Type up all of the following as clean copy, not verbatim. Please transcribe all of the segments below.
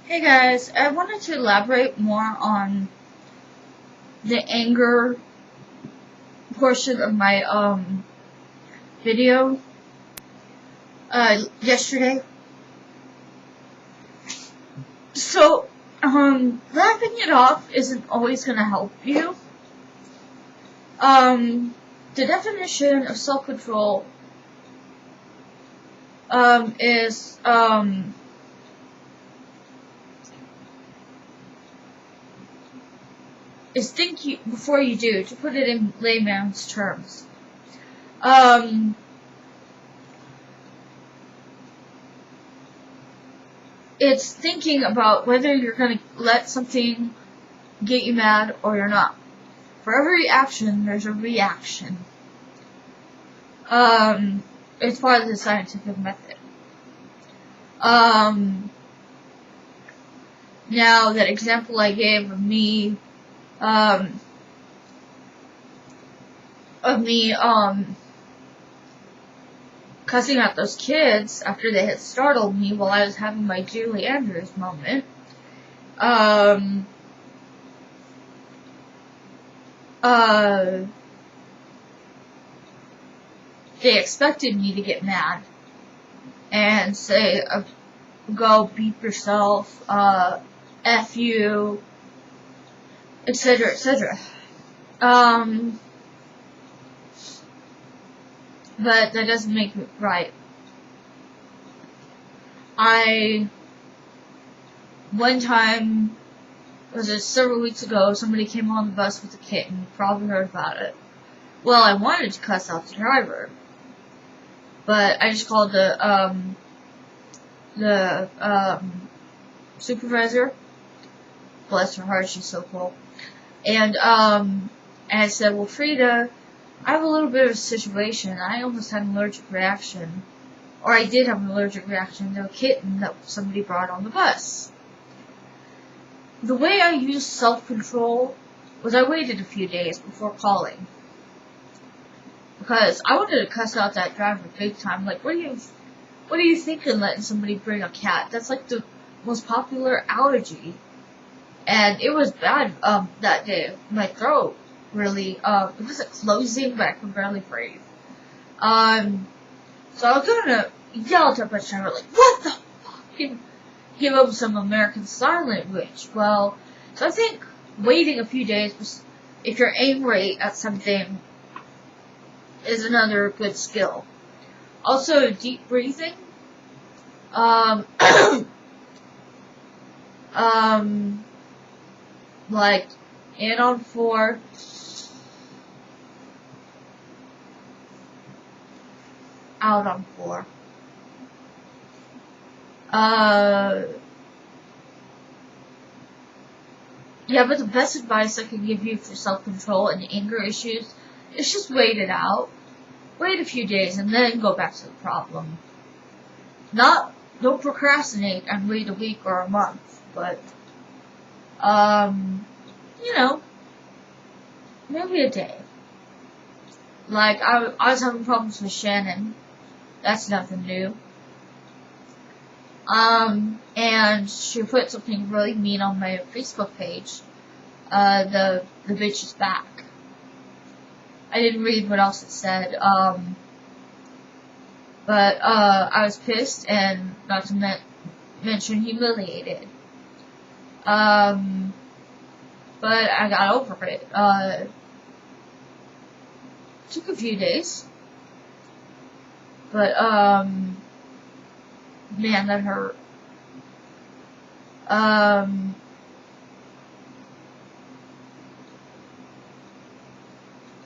Hey guys, I wanted to elaborate more on the anger portion of my video yesterday. So, laughing it off isn't always gonna help you. The definition of self-control is think before you do, to put it in layman's terms. It's thinking about whether you're going to let something get you mad or you're not. For every action, there's a reaction. It's part of the scientific method. Now, that example I gave of me, cussing out those kids after they had startled me while I was having my Julie Andrews moment. They expected me to get mad and say, go beep yourself, F you, etc., etc. But that doesn't make it right. One time, was it several weeks ago, somebody came on the bus with a kitten. You probably heard about it. Well, I wanted to cuss out the driver, but I just called the supervisor. Bless her heart, she's so cool. And I said, well, Frida, I have a little bit of a situation. I almost had an allergic reaction. Or I did have an allergic reaction to a kitten that somebody brought on the bus. The way I used self-control was I waited a few days before calling. Because I wanted to cuss out that driver big time. Like, what are you thinking letting somebody bring a cat? That's like the most popular allergy. And it was bad that day. My throat really, it wasn't closing, but I could barely breathe. So I was gonna yell at my driver, like, what the fuck? And give him some American Sign Language. Well, so I think waiting a few days, if you're angry at something, is another good skill. Also, deep breathing. Like, in on 4, out on 4. Yeah, but the best advice I can give you for self-control and anger issues is just wait it out. Wait a few days and then go back to the problem. Don't procrastinate and wait a week or a month, but, maybe a day. Like, I was having problems with Shannon. That's nothing new. And she put something really mean on my Facebook page. The bitch is back. I didn't read what else it said. But I was pissed and not to mention humiliated. But I got over it. Took a few days. But, man, that hurt. And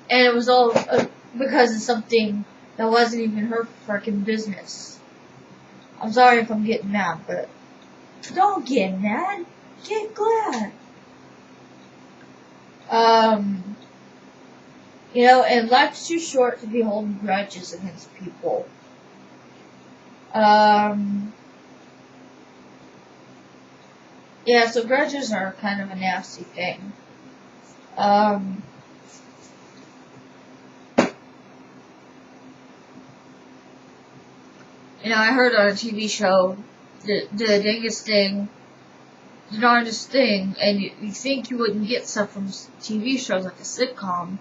it was all because of something that wasn't even her freaking business. I'm sorry if I'm getting mad, but don't get mad. Get glad. And life's too short to be holding grudges against people. Yeah, so grudges are kind of a nasty thing. I heard on a TV show, the dingest thing the darndest thing, and you think you wouldn't get stuff from TV shows like a sitcom,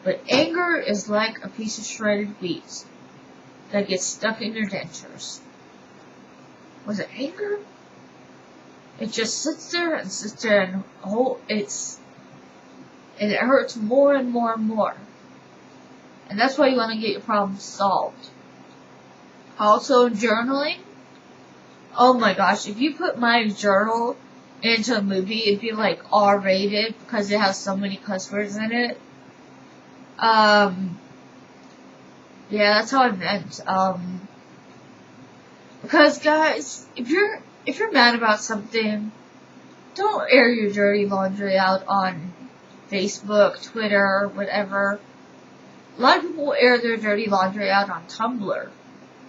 but anger is like a piece of shredded wheat that gets stuck in your dentures. Was it anger? It just sits there and and it hurts more and more and more. And that's why you want to get your problems solved. Also, journaling. Oh my gosh, if you put my journal into a movie, it'd be like R-rated because it has so many cuss words in it. Yeah, that's how I meant. Because guys, if you're mad about something, don't air your dirty laundry out on Facebook, Twitter, whatever. A lot of people air their dirty laundry out on Tumblr.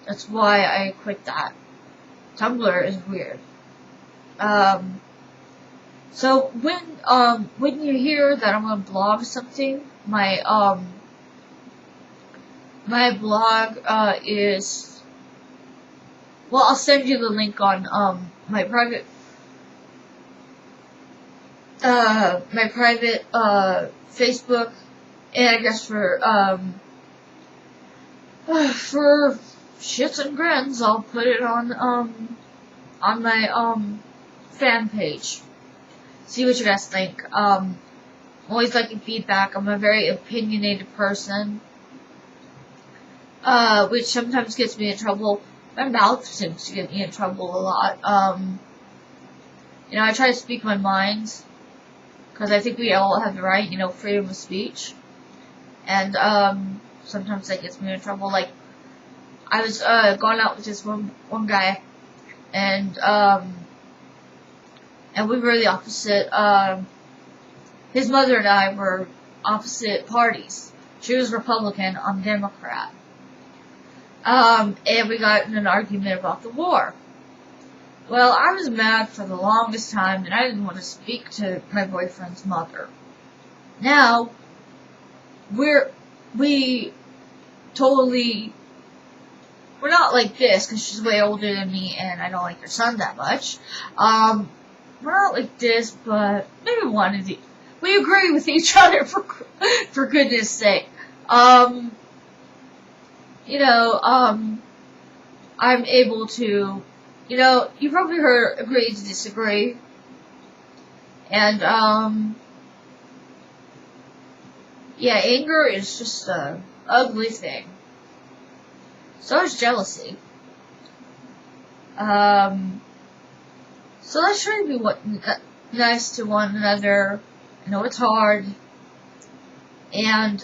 That's why I quit that. Tumblr is weird. So when you hear that I'm gonna blog something, my blog is, well, I'll send you the link on my private Facebook, and I guess for shits and grins, I'll put it on my fan page. See what you guys think. Always liking feedback. I'm a very opinionated person, which sometimes gets me in trouble. My mouth seems to get me in trouble a lot. I try to speak my mind, because I think we all have the right, freedom of speech. And, sometimes that gets me in trouble. Like, I was, going out with this one guy, and we were the opposite, his mother and I were opposite parties. She was Republican, I'm Democrat. And we got in an argument about the war. Well, I was mad for the longest time, and I didn't want to speak to my boyfriend's mother. Now, we're not like this, because she's way older than me, and I don't like her son that much. We're not like this, but maybe we agree with each other, for goodness sake. I'm able to, you probably heard agree to disagree. And, yeah, anger is just a ugly thing. So is jealousy. So let's try to be nice to one another. I know it's hard. And,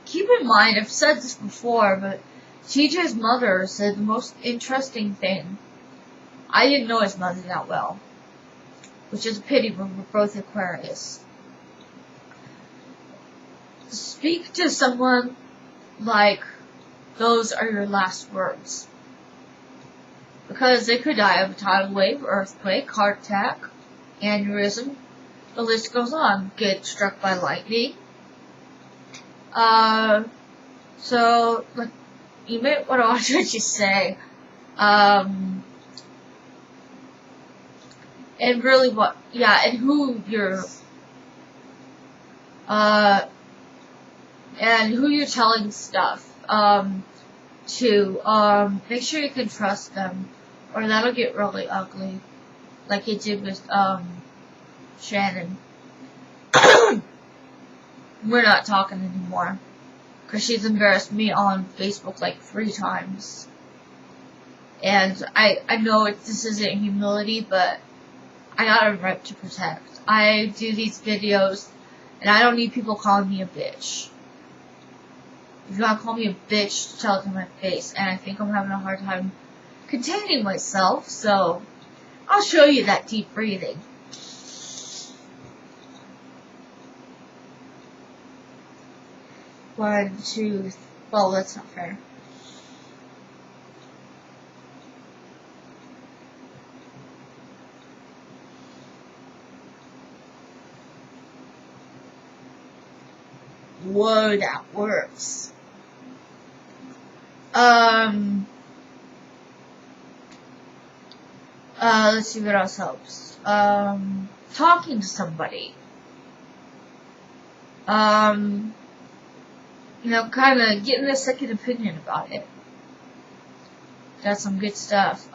keep in mind, I've said this before, but TJ's mother said the most interesting thing. I didn't know his mother that well, which is a pity, but we're both Aquarius. Speak to someone like those are your last words. Because they could die of a tidal wave, earthquake, heart attack, aneurysm, the list goes on. Get struck by lightning. So, like, you may want to watch what you say. And really and who you're telling stuff, to, make sure you can trust them, or that'll get really ugly, like it did with, Shannon. We're not talking anymore, because she's embarrassed me on Facebook like 3 times. And I know this isn't humility, but I got a right to protect. I do these videos, and I don't need people calling me a bitch. If you want to call me a bitch, tell it to my face. And I think I'm having a hard time containing myself, so I'll show you that deep breathing. One, two, well, that's not fair. Whoa, that works. Let's see what else helps. Talking to somebody. Kind of getting a second opinion about it. That's some good stuff.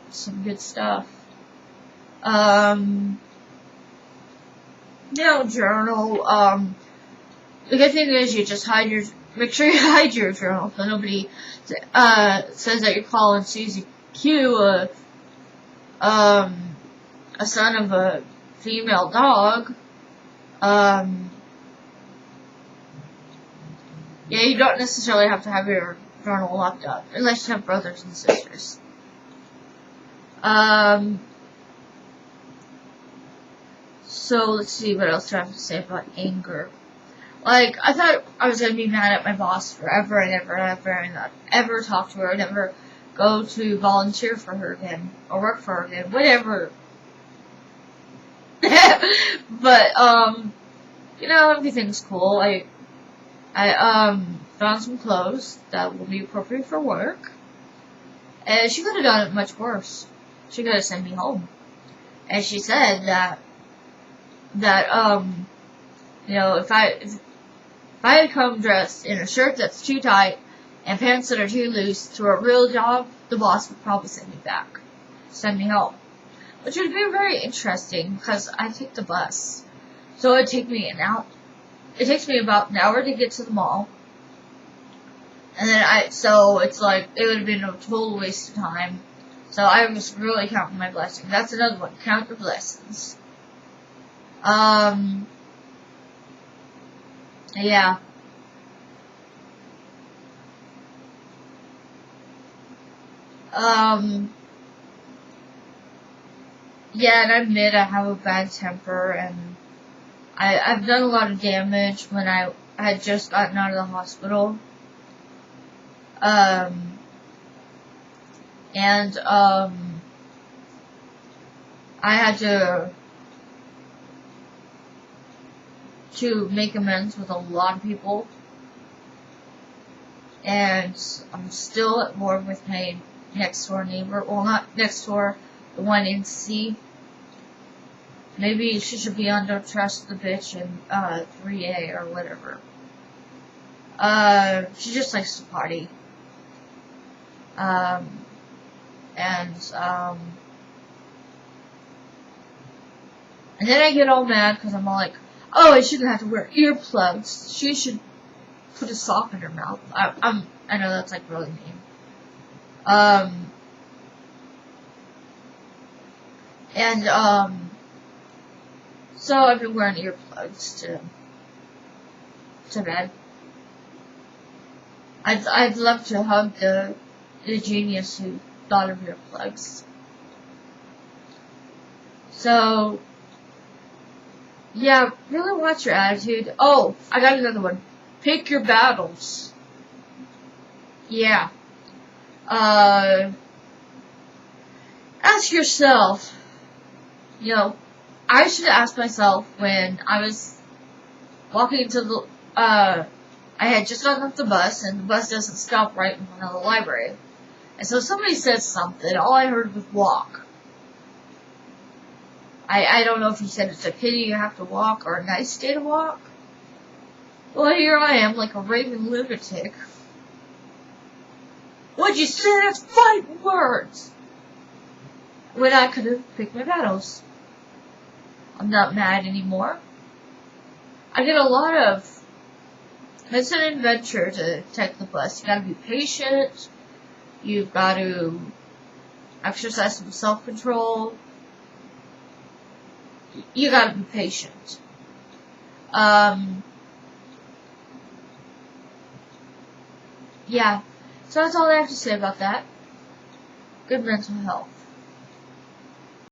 Some good stuff. Journal. The good thing is you just make sure you hide your journal so nobody says that you're calling Susie Q a son of a female dog. Yeah, you don't necessarily have to have your journal locked up unless you have brothers and sisters. So let's see what else do I have to say about anger. Like, I thought I was gonna be mad at my boss forever and ever and ever and not ever talk to her, never go to volunteer for her again or work for her again, whatever. But everything's cool. I found some clothes that will be appropriate for work, and she could have done it much worse. She could have sent me home, and she said that if I had come dressed in a shirt that's too tight and pants that are too loose to a real job, the boss would probably send me home. Which would be very interesting because I take the bus. So it takes me about an hour to get to the mall. And then so it's like, it would have been a total waste of time. So I was really counting my blessings. That's another one. Count your blessings. Yeah. Yeah, and I admit I have a bad temper, and I've done a lot of damage when I had just gotten out of the hospital. I had to make amends with a lot of people, and I'm still at war with my next door neighbor. Well, not next door, the one in C. Maybe she should be on Don't Trust the Bitch in 3A or whatever. She just likes to party. And then I get all mad because I'm all like, oh, I shouldn't have to wear earplugs. She should put a sock in her mouth. I know that's like really mean. So I've been wearing earplugs to bed. I'd love to hug the genius who thought of earplugs. So, yeah, really watch your attitude. Oh, I got another one. Pick your battles. Yeah. Ask yourself, I should ask myself when I was walking into the, I had just gotten off the bus, and the bus doesn't stop right in front of the library. And so somebody said something, all I heard was walk. I don't know if he said it's a pity you have to walk or a nice day to walk. Well, here I am, like a raving lunatic. What'd you say? That's 5 words! When I could have picked my battles. I'm not mad anymore. I get a lot of... It's an adventure to take the bus. You gotta be patient. You've got to exercise some self-control. You gotta be patient. Yeah. So that's all I have to say about that. Good mental health.